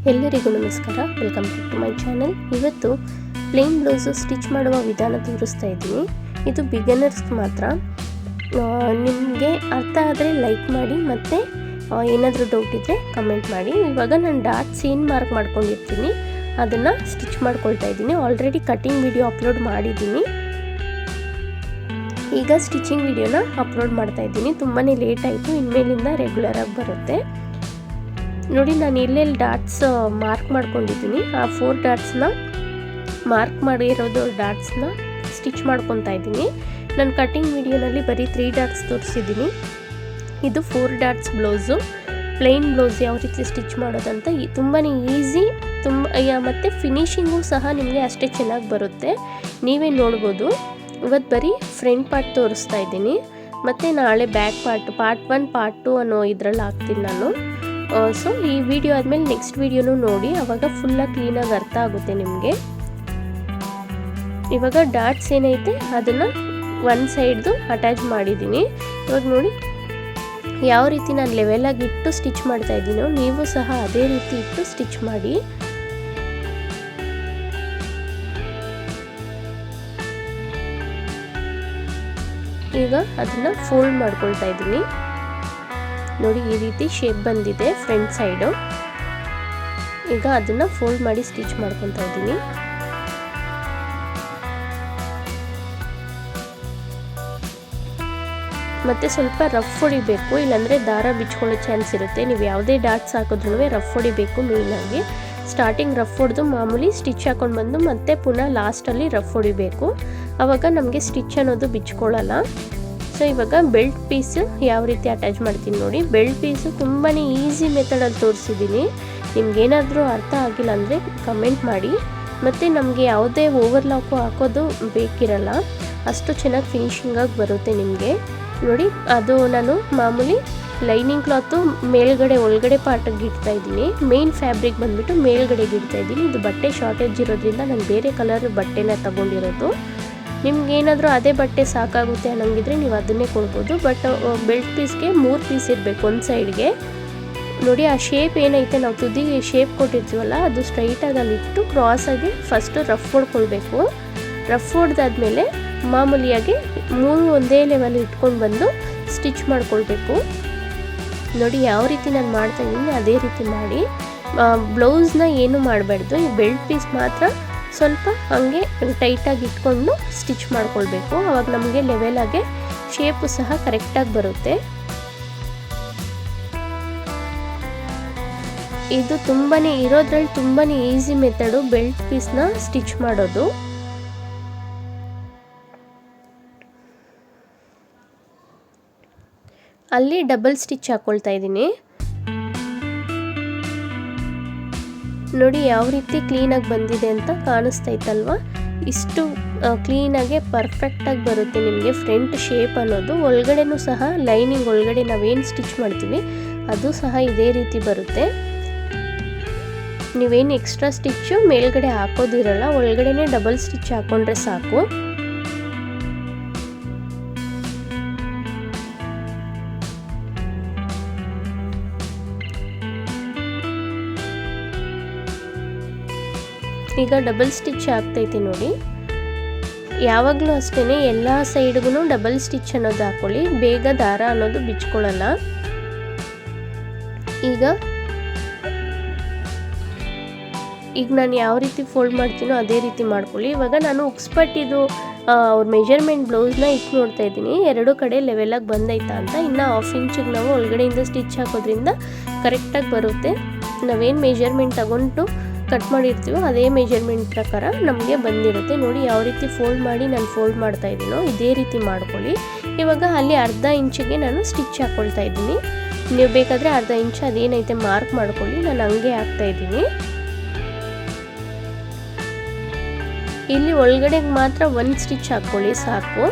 ಎಲ್ಲರಿಗೂ ನಮಸ್ಕಾರ, welcome back to my channel. ಇವತ್ತು ಪ್ಲೇನ್ ಬ್ಲೌಸು ಸ್ಟಿಚ್ ಮಾಡುವ ವಿಧಾನ ತೋರಿಸ್ತಾ ಇದ್ದೀನಿ. ಇದು ಬಿಗಿನರ್ಸ್ಗೆ ಮಾತ್ರ. ನಿಮಗೆ ಅರ್ಥ ಆದರೆ ಲೈಕ್ ಮಾಡಿ, ಮತ್ತು ಏನಾದರೂ ಡೌಟ್ ಇದ್ದರೆ ಕಮೆಂಟ್ ಮಾಡಿ. ಇವಾಗ ನಾನು ಡಾಟ್ಸ್ ಏನು ಮಾರ್ಕ್ ಮಾಡ್ಕೊಂಡಿರ್ತೀನಿ ಅದನ್ನು ಸ್ಟಿಚ್ ಮಾಡ್ಕೊಳ್ತಾ ಇದ್ದೀನಿ. ಆಲ್ರೆಡಿ ಕಟಿಂಗ್ ವಿಡಿಯೋ ಅಪ್ಲೋಡ್ ಮಾಡಿದ್ದೀನಿ. ಈಗ ಸ್ಟಿಚಿಂಗ್ ವಿಡಿಯೋನ ಅಪ್ಲೋಡ್ ಮಾಡ್ತಾ ಇದ್ದೀನಿ. ತುಂಬಾ ಲೇಟ್ ಆಯಿತು, ಇನ್ಮೇಲಿಂದ ರೆಗ್ಯುಲರಾಗಿ ಬರುತ್ತೆ. ನೋಡಿ, ನಾನು ಎಲ್ಲೆಲ್ಲಿ ಡಾಟ್ಸ್ ಮಾರ್ಕ್ ಮಾಡ್ಕೊಂಡಿದ್ದೀನಿ ಆ 4 ಡಾಟ್ಸ್ನ ಮಾರ್ಕ್ ಮಾಡಿರೋದು ಡಾಟ್ಸ್ನ ಸ್ಟಿಚ್ ಮಾಡ್ಕೊತಾ ಇದ್ದೀನಿ. ನಾನು ಕಟಿಂಗ್ ವಿಡಿಯೋನಲ್ಲಿ ಬರೀ 3 ಡಾಟ್ಸ್ ತೋರಿಸಿದ್ದೀನಿ. ಇದು 4 ಡಾಟ್ಸ್ ಬ್ಲೌಸು. ಪ್ಲೈನ್ ಬ್ಲೌಸ್ ಯಾವ ರೀತಿ ಸ್ಟಿಚ್ ಮಾಡೋದಂತ ತುಂಬಾ ಈಸಿ, ಮತ್ತು ಫಿನಿಶಿಂಗು ಸಹ ನಿಮಗೆ ಅಷ್ಟೇ ಚೆನ್ನಾಗಿ ಬರುತ್ತೆ. ನೀವೇ ನೋಡ್ಬೋದು. ಇವತ್ತು ಬರೀ ಫ್ರಂಟ್ ಪಾರ್ಟ್ ತೋರಿಸ್ತಾ ಇದ್ದೀನಿ, ಮತ್ತು ನಾಳೆ ಬ್ಯಾಕ್ ಪಾರ್ಟ್ 1 ಪಾರ್ಟ್ 2 ಅನ್ನೋ ಇದರಲ್ಲಿ ಹಾಕ್ತೀನಿ ನಾನು. ಸೊ ಈ ವಿಡಿಯೋ ಆದಮೇಲೆ ನೆಕ್ಸ್ಟ್ ವಿಡಿಯೋನೂ ನೋಡಿ, ಆವಾಗ ಫುಲ್ಲಾಗಿ ಕ್ಲೀನಾಗಿ ಅರ್ಥ ಆಗುತ್ತೆ ನಿಮಗೆ. ಇವಾಗ ಡಾಟ್ಸ್ ಏನೈತೆ ಅದನ್ನು ಒಂದು ಸೈಡ್ದು ಅಟ್ಯಾಚ್ ಮಾಡಿದ್ದೀನಿ. ಇವಾಗ ನೋಡಿ ಯಾವ ರೀತಿ ನಾನು ಲೆವೆಲಾಗಿ ಇಟ್ಟು ಸ್ಟಿಚ್ ಮಾಡ್ತಾ ಇದ್ದೀನೋ ನೀವು ಸಹ ಅದೇ ರೀತಿ ಇಟ್ಟು ಸ್ಟಿಚ್ ಮಾಡಿ. ಈಗ ಅದನ್ನು ಫೋಲ್ಡ್ ಮಾಡ್ಕೊಳ್ತಾ ಇದ್ದೀನಿ. ನೋಡಿ, ಈ ರೀತಿ ಶೇಪ್ ಬಂದಿದೆ ಫ್ರಂಟ್ ಸೈಡು. ಈಗ ಅದನ್ನು ಫೋಲ್ಡ್ ಮಾಡಿ ಸ್ಟಿಚ್ ಮಾಡ್ಕೊತಾ ಇದ್ದೀನಿ. ಮತ್ತು ಸ್ವಲ್ಪ ರಫ್ ಹೊಡಿಬೇಕು, ಇಲ್ಲಾಂದರೆ ದಾರ ಬಿಚ್ಕೊಳ್ಳೋ ಚಾನ್ಸ್ ಇರುತ್ತೆ. ನೀವು ಯಾವುದೇ ಡಾಟ್ಸ್ ಹಾಕಿದ್ರೂ ರಫ್ ಹೊಡಿಬೇಕು. ಮೇಯ್ನಾಗಿ ಸ್ಟಾರ್ಟಿಂಗ್ ರಫ್ ಹೊಡೆದು ಮಾಮೂಲಿ ಸ್ಟಿಚ್ ಹಾಕೊಂಡು ಬಂದು ಮತ್ತೆ ಪುನಃ ಲಾಸ್ಟಲ್ಲಿ ರಫ್ ಹೊಡಿಬೇಕು. ಆವಾಗ ನಮಗೆ ಸ್ಟಿಚ್ ಅನ್ನೋದು ಬಿಚ್ಕೊಳ್ಳಲ್ಲ. ಸೊ ಇವಾಗ ಬೆಲ್ಟ್ ಪೀಸು ಯಾವ ರೀತಿ ಅಟ್ಯಾಚ್ ಮಾಡ್ತೀನಿ ನೋಡಿ. ಬೆಲ್ಟ್ ಪೀಸು ತುಂಬಾ ಈಸಿ ಮೆಥಡಲ್ಲಿ ತೋರಿಸಿದ್ದೀನಿ. ನಿಮ್ಗೇನಾದರೂ ಅರ್ಥ ಆಗಿಲ್ಲ ಅಂದರೆ ಕಮೆಂಟ್ ಮಾಡಿ. ಮತ್ತು ನಮಗೆ ಯಾವುದೇ ಓವರ್ಲಾಕು ಹಾಕೋದು ಬೇಕಿರಲ್ಲ, ಅಷ್ಟು ಚೆನ್ನಾಗಿ ಫಿನಿಶಿಂಗಾಗಿ ಬರುತ್ತೆ ನಿಮಗೆ. ನೋಡಿ, ಅದು ನಾನು ಮಾಮೂಲಿ ಲೈನಿಂಗ್ ಕ್ಲಾತು ಮೇಲ್ಗಡೆ ಒಳಗಡೆ ಪಾರ್ಟಿಗೆ ಇಡ್ತಾ ಇದ್ದೀನಿ. ಮೇನ್ ಫ್ಯಾಬ್ರಿಕ್ ಬಂದುಬಿಟ್ಟು ಮೇಲ್ಗಡೆಗೆ ಇಡ್ತಾ ಇದ್ದೀನಿ. ಇದು ಬಟ್ಟೆ ಶಾರ್ಟೇಜ್ ಇರೋದ್ರಿಂದ ನಾನು ಬೇರೆ ಕಲರ್ ಬಟ್ಟೆನ ತಗೊಂಡಿರೋದು. ನಿಮ್ಗೇನಾದರೂ ಅದೇ ಬಟ್ಟೆ ಸಾಕಾಗುತ್ತೆ ಅನ್ನೋಂಗಿದ್ರೆ ನೀವು ಅದನ್ನೇ ಕೊಡ್ಬೋದು. ಬಟ್ ಬೆಲ್ಟ್ ಪೀಸ್ಗೆ 3 ಪೀಸ್ ಇರಬೇಕು ಒಂದು ಸೈಡ್ಗೆ. ನೋಡಿ, ಆ ಶೇಪ್ ಏನೈತೆ ನಾವು ತುದಿಗೆ ಶೇಪ್ ಕೊಟ್ಟಿರ್ತೀವಲ್ಲ ಅದು ಸ್ಟ್ರೈಟಾಗಿ ಅಲ್ಲಿಟ್ಟು ಕ್ರಾಸಾಗಿ ಫಸ್ಟು ರಫ್ ಹೊಡ್ಕೊಳ್ಬೇಕು. ರಫ್ ಹೊಡೆದಾದ್ಮೇಲೆ ಮಾಮೂಲಿಯಾಗಿ 3 ಒಂದೇ ಲೆವೆಲ್ ಇಟ್ಕೊಂಡು ಬಂದು ಸ್ಟಿಚ್ ಮಾಡ್ಕೊಳ್ಬೇಕು. ನೋಡಿ ಯಾವ ರೀತಿ ನಾನು ಮಾಡ್ತಾಯಿದ್ದೀನಿ ಅದೇ ರೀತಿ ಮಾಡಿ. ಬ್ಲೌಸ್ನ ಏನು ಮಾಡಬಾರ್ದು, ಈ ಬೆಲ್ಟ್ ಪೀಸ್ ಮಾತ್ರ ಸ್ವಲ್ಪ ಹಾಗೆ ಟೈಟಾಗಿ ಇಟ್ಕೊಂಡು ಸ್ಟಿಚ್ ಮಾಡ್ಕೊಳ್ಬೇಕು. ಆವಾಗ ನಮಗೆ ಲೆವೆಲಾಗೆ ಶೇಪು ಸಹ ಕರೆಕ್ಟಾಗಿ ಬರುತ್ತೆ. ಇದು ಇರೋದ್ರಲ್ಲಿ ತುಂಬಾ ಈಸಿ ಮೆಥಡು ಬೆಲ್ಟ್ ಪೀಸ್ನ ಸ್ಟಿಚ್ ಮಾಡೋದು. ಅಲ್ಲಿ ಡಬಲ್ ಸ್ಟಿಚ್ ಹಾಕ್ಕೊಳ್ತಾ ಇದ್ದೀನಿ. ನೋಡಿ ಯಾವ ರೀತಿ ಕ್ಲೀನಾಗಿ ಬಂದಿದೆ ಅಂತ ಕಾಣಿಸ್ತೈತಲ್ವ. ಇಷ್ಟು ಕ್ಲೀನಾಗೆ ಪರ್ಫೆಕ್ಟಾಗಿ ಬರುತ್ತೆ ನಿಮಗೆ ಫ್ರಂಟ್ ಶೇಪ್ ಅನ್ನೋದು. ಒಳಗಡೆನೂ ಸಹ ಲೈನಿಂಗ್ ಒಳಗಡೆ ನಾವೇನು ಸ್ಟಿಚ್ ಮಾಡ್ತೀವಿ ಅದು ಸಹ ಇದೇ ರೀತಿ ಬರುತ್ತೆ. ನೀವೇನು ಎಕ್ಸ್ಟ್ರಾ ಸ್ಟಿಚ್ಚು ಮೇಲ್ಗಡೆ ಹಾಕೋದಿರಲ್ಲ, ಒಳಗಡೆನೇ ಡಬಲ್ ಸ್ಟಿಚ್ ಹಾಕ್ಕೊಂಡ್ರೆ ಸಾಕು. ಈಗ ಡಬಲ್ ಸ್ಟಿಚ್ ಆಗ್ತೈತೆ ನೋಡಿ. ಯಾವಾಗಲೂ ಅಷ್ಟೇ ಎಲ್ಲ ಸೈಡ್ಗೂ ಡಬಲ್ ಸ್ಟಿಚ್ ಅನ್ನೋದು ಹಾಕ್ಕೊಳ್ಳಿ, ಬೇಗ ದಾರ ಅನ್ನೋದು ಬಿಚ್ಕೊಳ್ಳಲ್ಲ. ಈಗ ನಾನು ಯಾವ ರೀತಿ ಫೋಲ್ಡ್ ಮಾಡ್ತೀನೋ ಅದೇ ರೀತಿ ಮಾಡ್ಕೊಳ್ಳಿ. ಇವಾಗ ನಾನು ಉಕ್ಸ್ಪಟ್ಟಿದ್ದು ಅವ್ರ ಮೆಜರ್ಮೆಂಟ್ ಬ್ಲೌಸ್ನ ಇಟ್ಟು ನೋಡ್ತಾ ಇದ್ದೀನಿ, 2 ಕಡೆ ಲೆವೆಲಾಗಿ ಬಂದೈತಾ ಅಂತ. ಇನ್ನು 1/2 ಇಂಚಿಗೆ ನಾವು ಒಳಗಡೆಯಿಂದ ಸ್ಟಿಚ್ ಹಾಕೋದ್ರಿಂದ ಕರೆಕ್ಟಾಗಿ ಬರುತ್ತೆ. ನಾವೇನು ಮೆಜರ್ಮೆಂಟ್ ತಗೊಂಡು ಕಟ್ ಮಾಡಿರ್ತೀವೋ ಅದೇ ಮೆಜರ್ಮೆಂಟ್ ಪ್ರಕಾರ ನಮಗೆ ಬಂದಿರುತ್ತೆ. ನೋಡಿ ಯಾವ ರೀತಿ ಫೋಲ್ಡ್ ಮಾಡಿ ನಾನು ಫೋಲ್ಡ್ ಮಾಡ್ತಾ ಇದ್ದೀನೋ ಇದೇ ರೀತಿ ಮಾಡ್ಕೊಳ್ಳಿ. ಇವಾಗ ಅಲ್ಲಿ 1/2 ಇಂಚಿಗೆ ನಾನು ಸ್ಟಿಚ್ ಹಾಕ್ಕೊಳ್ತಾ ಇದ್ದೀನಿ. ನೀವು ಬೇಕಾದರೆ 1/2 ಇಂಚ್ ಅದೇನೈತೆ ಮಾರ್ಕ್ ಮಾಡ್ಕೊಳ್ಳಿ. ನಾನು ಹಂಗೆ ಹಾಕ್ತಾ ಇದ್ದೀನಿ. ಇಲ್ಲಿ ಒಳಗಡೆಗೆ ಮಾತ್ರ 1 ಸ್ಟಿಚ್ ಹಾಕ್ಕೊಳ್ಳಿ ಸಾಕು.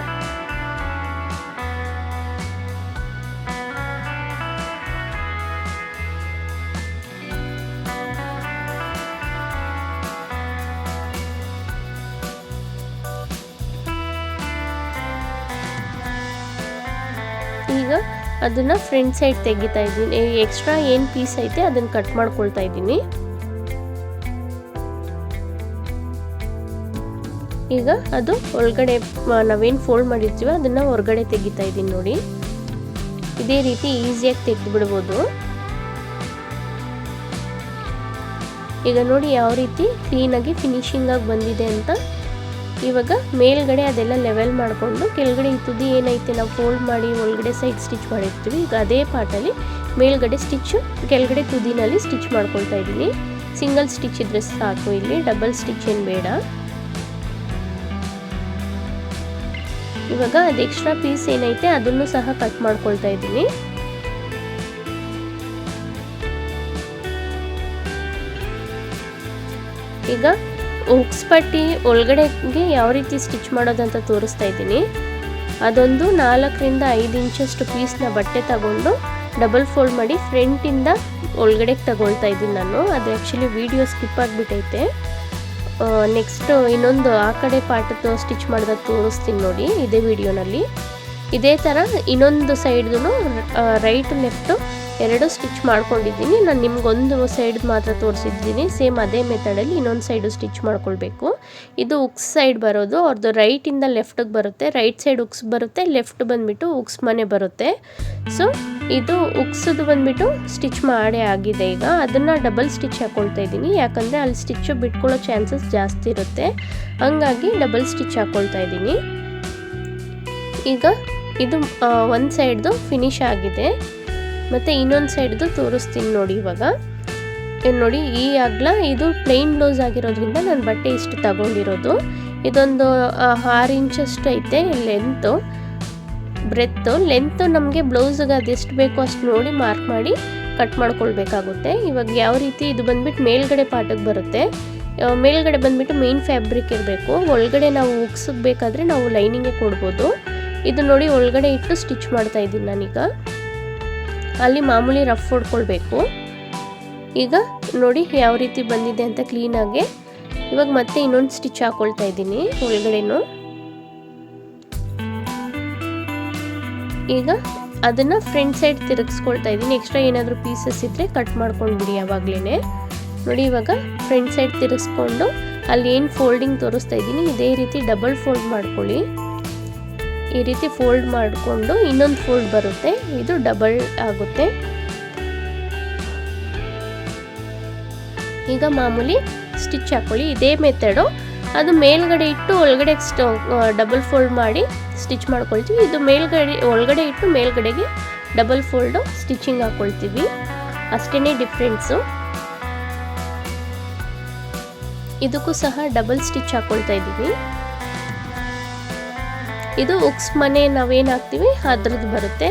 ಈಗ ಅದನ್ನು ಫ್ರಂಟ್ ಸೈಡ್ ತೆಗಿತಾ ಇದ್ದೀನಿ. ಎಕ್ಸ್ಟ್ರಾ ಏನು ಪೀಸ್ ಐತೆ ಅದನ್ನು ಕಟ್ ಮಾಡ್ಕೊಳ್ತಾ ಇದ್ದೀನಿ. ಈಗ ಅದು ಒಳಗಡೆ ನಾವೇನು ಫೋಲ್ಡ್ ಮಾಡಿರ್ತೀವಿ ಅದನ್ನು ಹೊರಗಡೆ ತೆಗಿತಾ ಇದ್ದೀನಿ ನೋಡಿ. ಇದೇ ರೀತಿ ಈಸಿಯಾಗಿ ತೆಗೆದು ಬಿಡ್ಬೋದು. ಈಗ ನೋಡಿ ಯಾವ ರೀತಿ ಕ್ಲೀನಾಗಿ ಫಿನಿಶಿಂಗಾಗಿ ಬಂದಿದೆ ಅಂತ. ಇವಾಗ ಮೇಲ್ಗಡೆ ಅದೆಲ್ಲ ಲೆವೆಲ್ ಮಾಡಿಕೊಂಡು ಕೆಳಗಡೆ ಈ ತುದಿ ಏನೈತೆ ನಾವು ಫೋಲ್ಡ್ ಮಾಡಿ ಒಳಗಡೆ ಸೈಡ್ ಸ್ಟಿಚ್ ಮಾಡಿರ್ತೀವಿ, ಈಗ ಅದೇ ಪಾರ್ಟಲ್ಲಿ ಮೇಲ್ಗಡೆ ಸ್ಟಿಚ್ಚು ಕೆಳಗಡೆ ತುದಿನಲ್ಲಿ ಸ್ಟಿಚ್ ಮಾಡ್ಕೊಳ್ತಾ ಇದ್ದೀನಿ. ಸಿಂಗಲ್ ಸ್ಟಿಚ್ ಇದ್ರೆ ಸಾಕು, ಇಲ್ಲಿ ಡಬಲ್ ಸ್ಟಿಚ್ ಏನು ಬೇಡ. ಇವಾಗ ಅದು ಎಕ್ಸ್ಟ್ರಾ ಪೀಸ್ ಏನೈತೆ ಅದನ್ನು ಸಹ ಕಟ್ ಮಾಡ್ಕೊಳ್ತಾ ಇದ್ದೀನಿ. ಈಗ ಉಕ್ಸ್ ಪಟ್ಟಿ ಒಳಗಡೆಗೆ ಯಾವ ರೀತಿ ಸ್ಟಿಚ್ ಮಾಡೋದಂತ ತೋರಿಸ್ತಾ ಇದ್ದೀನಿ. ಅದೊಂದು 4ರಿಂದ 5 ಇಂಚಷ್ಟು ಪೀಸ್ನ ಬಟ್ಟೆ ತಗೊಂಡು ಡಬಲ್ ಫೋಲ್ಡ್ ಮಾಡಿ ಫ್ರಂಟಿಂದ ಒಳಗಡೆಗೆ ತಗೊಳ್ತಾ ಇದ್ದೀನಿ ನಾನು. ಅದು ಆ್ಯಕ್ಚುಲಿ ವಿಡಿಯೋ ಸ್ಕಿಪ್ ಆಗಿಬಿಟ್ಟೈತೆ. ನೆಕ್ಸ್ಟ್ ಇನ್ನೊಂದು ಆ ಕಡೆ ಪಾರ್ಟದ್ದು ಸ್ಟಿಚ್ ಮಾಡೋದು ತೋರಿಸ್ತೀನಿ ನೋಡಿ ಇದೇ ವಿಡಿಯೋನಲ್ಲಿ. ಇದೇ ಥರ ಇನ್ನೊಂದು ಸೈಡ್ದು ರೈಟ್ ಲೆಫ್ಟು 2 ಸ್ಟಿಚ್ ಮಾಡ್ಕೊಂಡಿದ್ದೀನಿ. ನಾನು ನಿಮ್ಗೊಂದು ಸೈಡ್ ಮಾತ್ರ ತೋರಿಸಿದ್ದೀನಿ. ಸೇಮ್ ಅದೇ ಮೆಥಡಲ್ಲಿ ಇನ್ನೊಂದು ಸೈಡು ಸ್ಟಿಚ್ ಮಾಡ್ಕೊಳ್ಬೇಕು. ಇದು ಉಕ್ಸ್ ಸೈಡ್ ಬರೋದು, ಅವ್ರದ್ದು ರೈಟಿಂದ ಲೆಫ್ಟಿಗೆ ಬರುತ್ತೆ. ರೈಟ್ ಸೈಡ್ ಉಕ್ಸ್ ಬರುತ್ತೆ, ಲೆಫ್ಟ್ ಬಂದುಬಿಟ್ಟು ಉಕ್ಸ್ ಮನೆ ಬರುತ್ತೆ. ಸೊ ಇದು ಉಕ್ಸದು ಬಂದುಬಿಟ್ಟು ಸ್ಟಿಚ್ ಮಾಡೇ ಆಗಿದೆ. ಈಗ ಅದನ್ನು ಡಬಲ್ ಸ್ಟಿಚ್ ಹಾಕ್ಕೊಳ್ತಾ ಇದ್ದೀನಿ, ಯಾಕಂದರೆ ಅಲ್ಲಿ ಸ್ಟಿಚ್ಚು ಬಿಟ್ಕೊಳ್ಳೋ ಚಾನ್ಸಸ್ ಜಾಸ್ತಿ ಇರುತ್ತೆ. ಹಂಗಾಗಿ ಡಬಲ್ ಸ್ಟಿಚ್ ಹಾಕ್ಕೊಳ್ತಾ ಇದ್ದೀನಿ. ಈಗ ಇದು ಒಂದು ಸೈಡ್ದು ಫಿನಿಶ್ ಆಗಿದೆ, ಮತ್ತು ಇನ್ನೊಂದು ಸೈಡ್ದು ತೋರಿಸ್ತೀನಿ ನೋಡಿ. ಇವಾಗ ನೋಡಿ ಈ ಅಗಲ ಇದು ಪ್ಲೇನ್ ಬ್ಲೌಸ್ ಆಗಿರೋದ್ರಿಂದ ನಾನು ಬಟ್ಟೆ ಇಷ್ಟು ತಗೊಂಡಿರೋದು. ಇದೊಂದು 6 ಇಂಚಷ್ಟು ಐತೆ ಲೆಂತು, ಲೆಂತು ನಮಗೆ ಬ್ಲೌಸ್ಗೆ ಅದೆಷ್ಟು ಬೇಕೋ ಅಷ್ಟು ನೋಡಿ ಮಾರ್ಕ್ ಮಾಡಿ ಕಟ್ ಮಾಡ್ಕೊಳ್ಬೇಕಾಗುತ್ತೆ. ಇವಾಗ ಯಾವ ರೀತಿ ಇದು ಬಂದ್ಬಿಟ್ಟು ಮೇಲ್ಗಡೆ ಪಾರ್ಟಿಗೆ ಬರುತ್ತೆ. ಮೇಲ್ಗಡೆ ಬಂದುಬಿಟ್ಟು ಮೇನ್ ಫ್ಯಾಬ್ರಿಕ್ ಇರಬೇಕು. ಒಳಗಡೆ ನಾವು ಉಕ್ಸಿಗೆ ಬೇಕಾದರೆ ನಾವು ಲೈನಿಂಗೇ ಕೊಡ್ಬೋದು. ಇದು ನೋಡಿ ಒಳಗಡೆ ಇಟ್ಟು ಸ್ಟಿಚ್ ಮಾಡ್ತಾ ಇದ್ದೀನಿ ನಾನೀಗ. ಅಲ್ಲಿ ಮಾಮೂಲಿ ರಫ್ ಹೊಡ್ಕೊಳ್ಬೇಕು. ಈಗ ನೋಡಿ ಯಾವ ರೀತಿ ಬಂದಿದೆ ಅಂತ ಕ್ಲೀನಾಗೆ. ಇವಾಗ ಮತ್ತೆ ಇನ್ನೊಂದು ಸ್ಟಿಚ್ ಹಾಕ್ಕೊಳ್ತಾ ಇದ್ದೀನಿ ಒಳಗಡೆನೂ. ಈಗ ಅದನ್ನು ಫ್ರಂಟ್ ಸೈಡ್ ತಿರುಗಿಸ್ಕೊಳ್ತಾ ಇದ್ದೀನಿ. ಎಕ್ಸ್ಟ್ರಾ ಏನಾದರೂ ಪೀಸಸ್ ಇದ್ದರೆ ಕಟ್ ಮಾಡ್ಕೊಂಡ್ಬಿಡಿ ಯಾವಾಗಲೇ. ನೋಡಿ ಇವಾಗ ಫ್ರಂಟ್ ಸೈಡ್ ತಿರುಗಿಸ್ಕೊಂಡು ಅಲ್ಲಿ ಏನು ಫೋಲ್ಡಿಂಗ್ ತೋರಿಸ್ತಾ ಇದ್ದೀನಿ ಇದೇ ರೀತಿ ಡಬಲ್ ಫೋಲ್ಡ್ ಮಾಡ್ಕೊಳ್ಳಿ. ಈ ರೀತಿ ಫೋಲ್ಡ್ ಮಾಡಿಕೊಂಡು ಇನ್ನೊಂದು ಫೋಲ್ಡ್ ಬರುತ್ತೆ, ಇದು ಡಬಲ್ ಆಗುತ್ತೆ. ಈಗ ಮಾಮೂಲಿ ಸ್ಟಿಚ್ ಹಾಕ್ಕೊಳ್ಳಿ, ಇದೇ ಮೆಥಡು. ಅದು ಮೇಲ್ಗಡೆ ಇಟ್ಟು ಒಳಗಡೆ ಡಬಲ್ ಫೋಲ್ಡ್ ಮಾಡಿ ಸ್ಟಿಚ್ ಮಾಡ್ಕೊಳ್ತೀವಿ. ಇದು ಒಳಗಡೆ ಇಟ್ಟು ಮೇಲ್ಗಡೆಗೆ ಡಬಲ್ ಫೋಲ್ಡು ಸ್ಟಿಚಿಂಗ್ ಹಾಕ್ಕೊಳ್ತೀವಿ, ಅಷ್ಟೇ ಡಿಫ್ರೆನ್ಸು. ಇದಕ್ಕೂ ಸಹ ಡಬಲ್ ಸ್ಟಿಚ್ ಹಾಕ್ಕೊಳ್ತಾ ಇದ್ದೀವಿ. ಇದು ಉಕ್ಸ್ ಮನೆ ನಾವೇನು ಹಾಕ್ತೀವಿ ಅದ್ರದ್ದು ಬರುತ್ತೆ.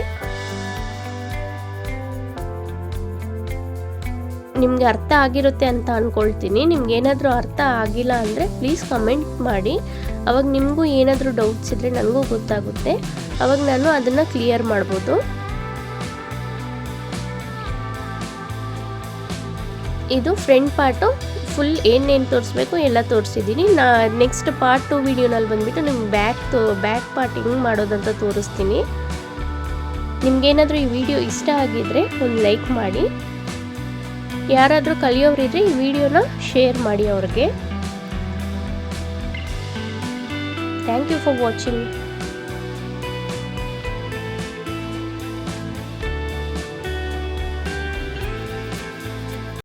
ನಿಮ್ಗೆ ಅರ್ಥ ಆಗಿರುತ್ತೆ ಅಂತ ಅಂದ್ಕೊಳ್ತೀನಿ. ನಿಮ್ಗೆ ಏನಾದರೂ ಅರ್ಥ ಆಗಿಲ್ಲ ಅಂದರೆ ಪ್ಲೀಸ್ ಕಮೆಂಟ್ ಮಾಡಿ. ಅವಾಗ ನಿಮಗೂ ಏನಾದರೂ ಡೌಟ್ಸ್ ಇದ್ದರೆ ನನಗೂ ಗೊತ್ತಾಗುತ್ತೆ, ಅವಾಗ ನಾನು ಅದನ್ನು ಕ್ಲಿಯರ್ ಮಾಡ್ಬೋದು. ಇದು ಫ್ರಂಟ್ ಪಾರ್ಟು ಫುಲ್ ಏನೇನು ತೋರಿಸ್ಬೇಕು ಎಲ್ಲ ತೋರಿಸಿದ್ದೀನಿ. ನೆಕ್ಸ್ಟ್ ಪಾರ್ಟ್ 2 ವಿಡಿಯೋನಲ್ಲಿ ಬಂದುಬಿಟ್ಟು ನಿಮ್ಗೆ ಬ್ಯಾಕ್ ಪಾರ್ಟ್ ಹೆಂಗೆ ಮಾಡೋದಂತ ತೋರಿಸ್ತೀನಿ. ನಿಮ್ಗೇನಾದರೂ ಈ ವಿಡಿಯೋ ಇಷ್ಟ ಆಗಿದ್ದರೆ ಒಂದು ಲೈಕ್ ಮಾಡಿ. ಯಾರಾದರೂ ಕಲಿಯೋರಿದ್ರೆ ಈ ವಿಡಿಯೋನ ಶೇರ್ ಮಾಡಿ ಅವ್ರಿಗೆ. Thank you for watching.